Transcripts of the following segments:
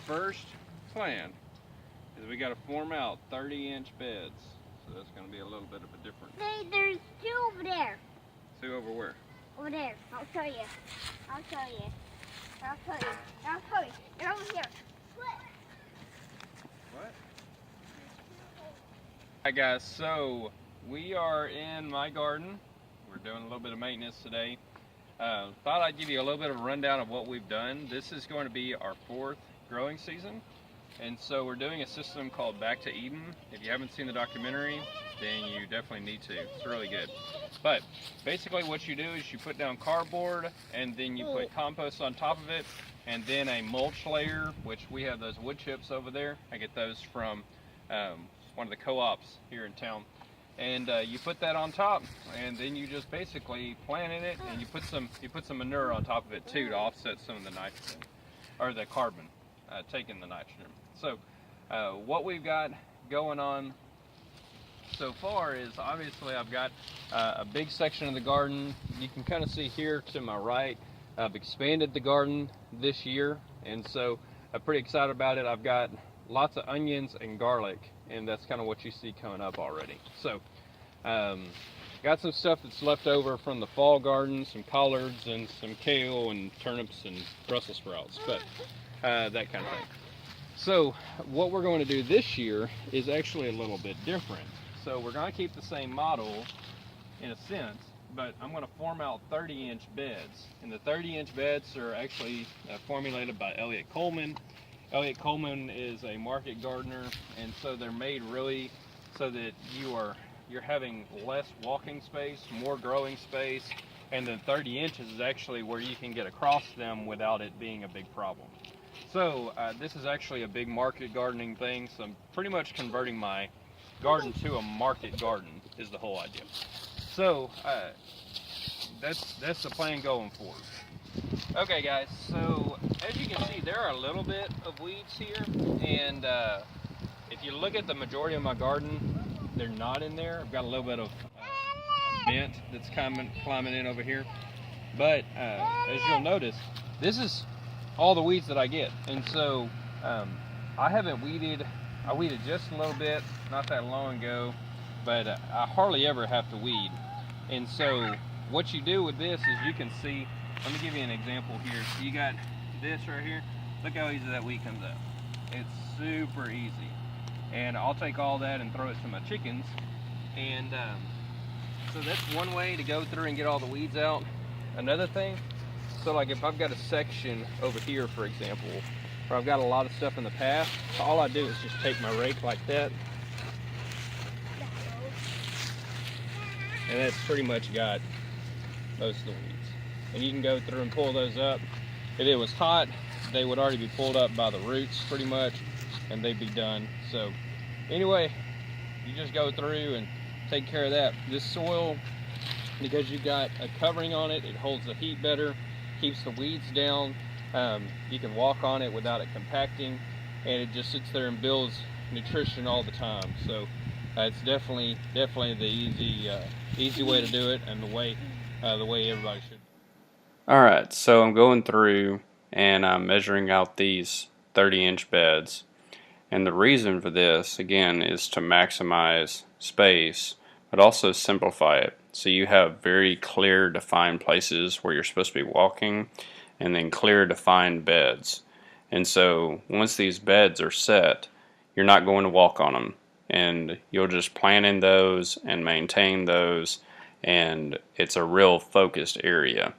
first plan is we got to form out 30-inch beds. So that's going to be a little bit of a different. Hey, there's two over there. Two over where? Over there. I'll show you. I'll show you. I'll show you. I'll show you. They're over here. What? Alright guys, so we are in my garden. We're doing a little bit of maintenance today. Thought I'd give you a little bit of a rundown of what we've done. This is going to be our 4th growing season. And so we're doing a system called Back to Eden. If you haven't seen the documentary, then you definitely need to. It's really good. But basically what you do is you put down cardboard and then you put compost on top of it and then a mulch layer, which we have those wood chips over there. I get those from one of the co-ops here in town. And you put that on top and then you just basically plant in it and you put some manure on top of it too to offset some of the nitrogen, or the carbon, taking the nitrogen. So what we've got going on so far is obviously I've got a big section of the garden. You can kind of see here to my right, I've expanded the garden this year, and so I'm pretty excited about it. I've got lots of onions and garlic, and that's kind of what you see coming up already. So got some stuff that's left over from the fall garden, some collards and some kale and turnips and Brussels sprouts, but that kind of thing. So what we're going to do this year is actually a little bit different. So we're going to keep the same model in a sense, but I'm going to form out 30-inch beds. And the 30-inch beds are actually formulated by Elliott Coleman. Elliott Coleman is a market gardener, and so they're made really so that you're having less walking space, more growing space, and then 30 inches is actually where you can get across them without it being a big problem. So this is actually a big market gardening thing, so I'm pretty much converting my garden to a market garden is the whole idea. So that's the plan going forward. Okay guys, so as you can see there are a little bit of weeds here, and if you look at the majority of my garden, they're not in there. I've got a little bit of mint that's climbing in over here, but as you'll notice, this is all the weeds that I get. And so I haven't weeded. I weeded just a little bit not that long ago, but I hardly ever have to weed. And so what you do with this is you can see, let me give you an example here. So you got this right here. Look how easy that weed comes out. It's super easy. And I'll take all that and throw it to my chickens. And so that's one way to go through and get all the weeds out. Another thing, so like if I've got a section over here, for example, where I've got a lot of stuff in the path, all I do is just take my rake like that. And that's pretty much got most of the weeds. And you can go through and pull those up. If it was hot, they would already be pulled up by the roots pretty much, and they'd be done. So anyway, you just go through and take care of that. This soil, because you've got a covering on it, it holds the heat better, keeps the weeds down. You can walk on it without it compacting, and it just sits there and builds nutrition all the time. So it's definitely the easy way to do it, and the way everybody should. Alright, so I'm going through and I'm measuring out these 30-inch beds, and the reason for this again is to maximize space but also simplify it, so you have very clear defined places where you're supposed to be walking, and then clear defined beds. And so once these beds are set, you're not going to walk on them, and you'll just plant in those and maintain those, and it's a real focused area.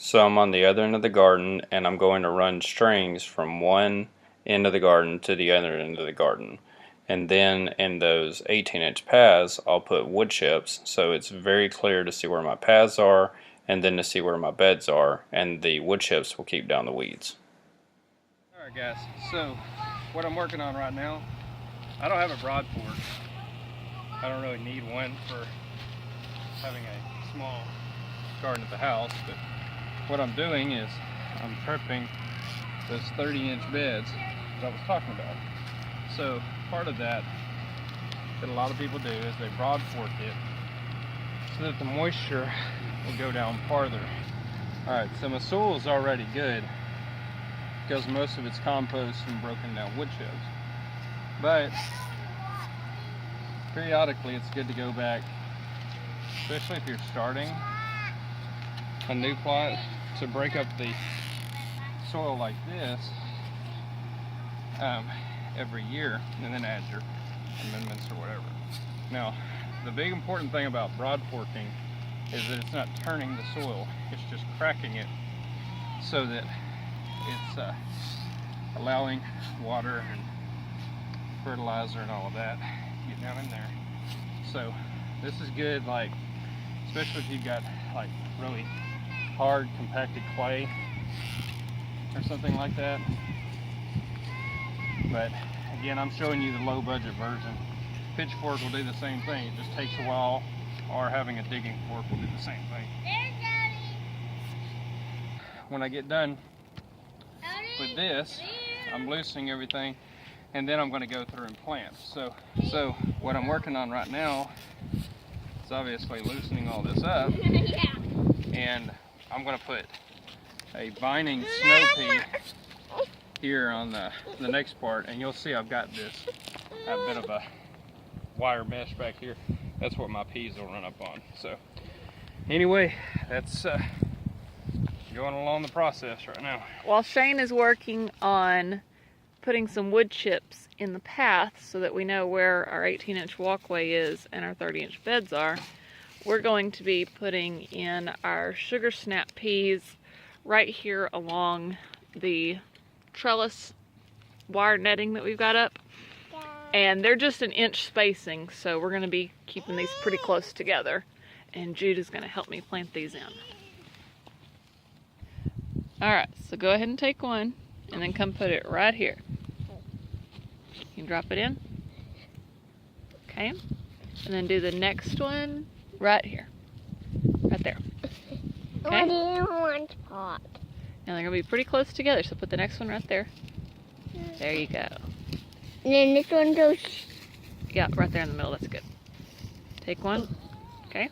So I'm on the other end of the garden, and I'm going to run strings from one end of the garden to the other end of the garden. And then in those 18-inch paths, I'll put wood chips, so it's very clear to see where my paths are, and then to see where my beds are, and the wood chips will keep down the weeds. Alright guys, so what I'm working on right now, I don't have a broad fork. I don't really need one for having a small garden at the house, but what I'm doing is I'm prepping those 30-inch beds that I was talking about. So part of that a lot of people do is they broad fork it so that the moisture will go down farther. Alright, so my soil is already good, because most of it's compost and broken down wood chips. But periodically it's good to go back, especially if you're starting a new plot, to break up the soil like this every year, and then add your amendments or whatever. Now, the big important thing about broad forking is that it's not turning the soil, it's just cracking it so that it's allowing water and fertilizer and all of that get down in there. So this is good, like, especially if you've got like really hard compacted clay or something like that. But again, I'm showing you the low budget version. Pitchfork will do the same thing, it just takes a while, or having a digging fork will do the same thing. When I get done with this, I'm loosening everything, and then I'm going to go through and plant. So what I'm working on right now is obviously loosening all this up, and I'm going to put a vining snow pea here on the next part, and you'll see I've got this a bit of a wire mesh back here. That's what my peas will run up on. So anyway, that's going along the process right now. While Shane is working on putting some wood chips in the path so that we know where our 18-inch walkway is and our 30-inch beds are, we're going to be putting in our sugar snap peas right here along the trellis wire netting that we've got up. And they're just an inch spacing, so we're going to be keeping these pretty close together. And Jude is going to help me plant these in. Alright, so go ahead and take one, and then come put it right here. You can drop it in. Okay. And then do the next one right here. Right there. Okay? What do you want, Spot? Now they're going to be pretty close together, so put the next one right there. There you go. And then this one goes. Yeah, right there in the middle, that's good. Take one. Okay.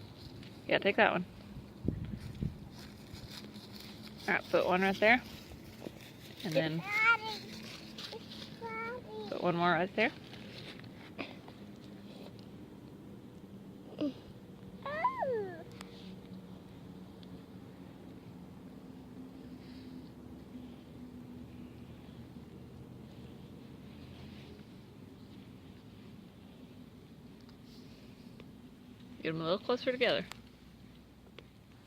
Yeah, take that one. Alright, put one right there. And then put one more right there. Get them a little closer together.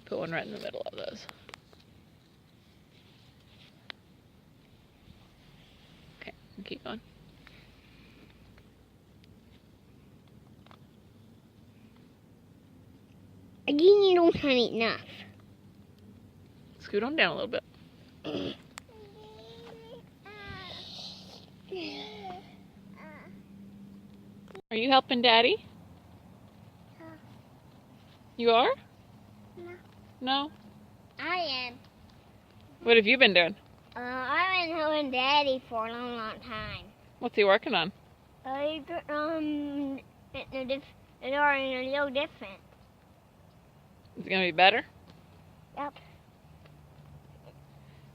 Put one right in the middle of those. Okay, and keep going. Again, you don't have enough. Scoot on down a little bit. Are you helping Daddy? You are? No. No? I am. What have you been doing? I've been helping Daddy for a long, long time. What's he working on? It's already a little different. Is it gonna be better? Yep.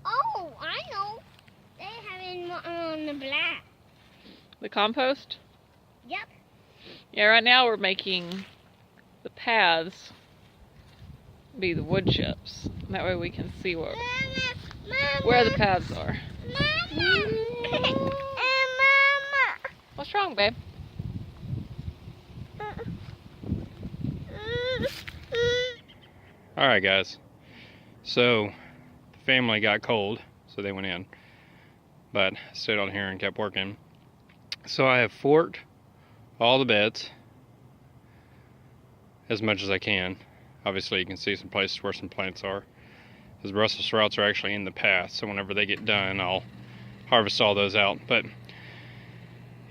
Oh, I know. They have it on the black. The compost? Yep. Yeah, right now we're making the paths be the wood chips. That way we can see where the paths are. Mama. What's wrong, babe? Alright guys, so the family got cold, so they went in, but I stayed on here and kept working. So I have forked all the beds as much as I can. Obviously you can see some places where some plants are, because Brussels sprouts are actually in the path, so whenever they get done I'll harvest all those out. But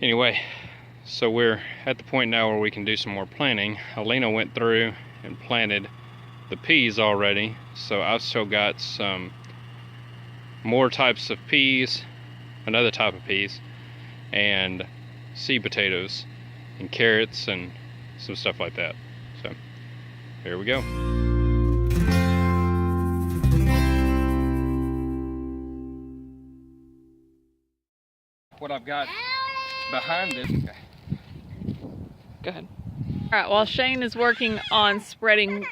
anyway, so we're at the point now where we can do some more planting. Alina went through and planted the peas already, so I've still got some more types of peas, another type of peas, and seed potatoes and carrots and some stuff like that. So here we go. what I've got behind this. Go ahead. All right, while Shane is working on spreading